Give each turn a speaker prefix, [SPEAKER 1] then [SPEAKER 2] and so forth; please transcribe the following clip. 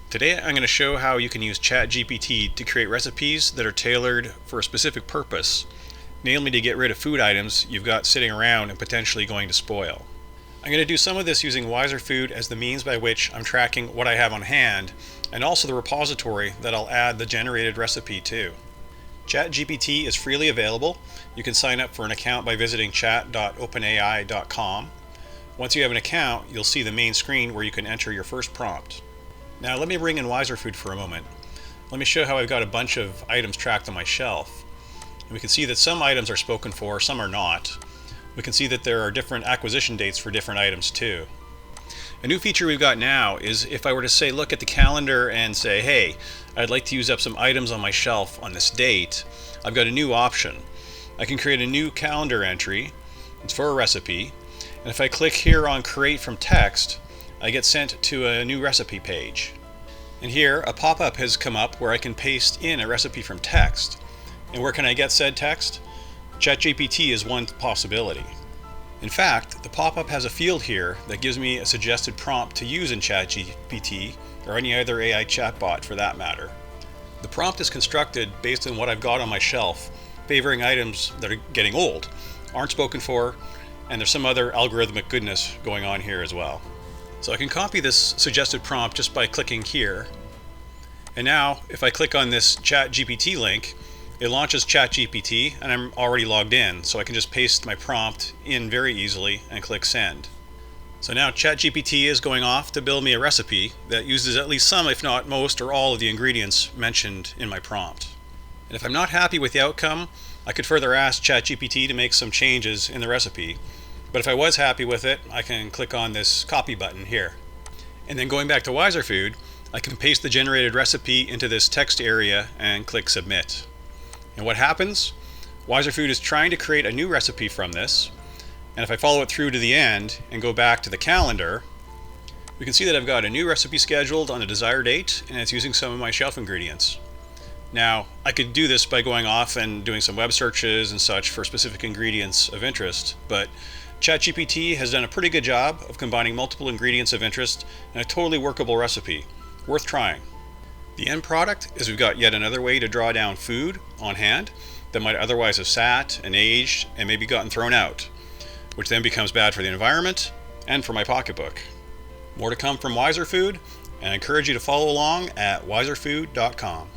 [SPEAKER 1] Today I'm going to show how you can use ChatGPT to create recipes that are tailored for a specific purpose, namely to get rid of food items you've got sitting around and potentially going to spoil. I'm going to do some of this using Wiser Food as the means by which I'm tracking what I have on hand, and also the repository that I'll add the generated recipe to. ChatGPT is freely available. You can sign up for an account by visiting chat.openai.com. Once you have an account, you'll see the main screen where you can enter your first prompt. Now let me bring in Wiser Food for a moment. Let me show how I've got a bunch of items tracked on my shelf. And we can see that some items are spoken for, some are not. We can see that there are different acquisition dates for different items too. A new feature we've got now is if I were to say look at the calendar and say, hey, I'd like to use up some items on my shelf on this date, I've got a new option. I can create a new calendar entry. It's for a recipe. And if I click here on Create from Text, I get sent to a new recipe page. And here a pop-up has come up where I can paste in a recipe from text. And where can I get said text? ChatGPT is one possibility. In fact, the pop-up has a field here that gives me a suggested prompt to use in ChatGPT or any other AI chatbot for that matter. The prompt is constructed based on what I've got on my shelf, favoring items that are getting old, aren't spoken for, and there's some other algorithmic goodness going on here as well. So I can copy this suggested prompt just by clicking here. And now, if I click on this ChatGPT link, it launches ChatGPT and I'm already logged in, so I can just paste my prompt in very easily and click send. So now ChatGPT is going off to build me a recipe that uses at least some, if not most, or all of the ingredients mentioned in my prompt. And if I'm not happy with the outcome, I could further ask ChatGPT to make some changes in the recipe. But if I was happy with it, I can click on this copy button here. And then going back to Wiser Food, I can paste the generated recipe into this text area and click submit. And what happens? Wiser Food is trying to create a new recipe from this. And if I follow it through to the end and go back to the calendar, we can see that I've got a new recipe scheduled on a desired date, and it's using some of my shelf ingredients. Now, I could do this by going off and doing some web searches and such for specific ingredients of interest, but ChatGPT has done a pretty good job of combining multiple ingredients of interest in a totally workable recipe. Worth trying. The end product is we've got yet another way to draw down food on hand that might otherwise have sat and aged and maybe gotten thrown out, which then becomes bad for the environment and for my pocketbook. More to come from Wiser Food, and I encourage you to follow along at wiserfood.com.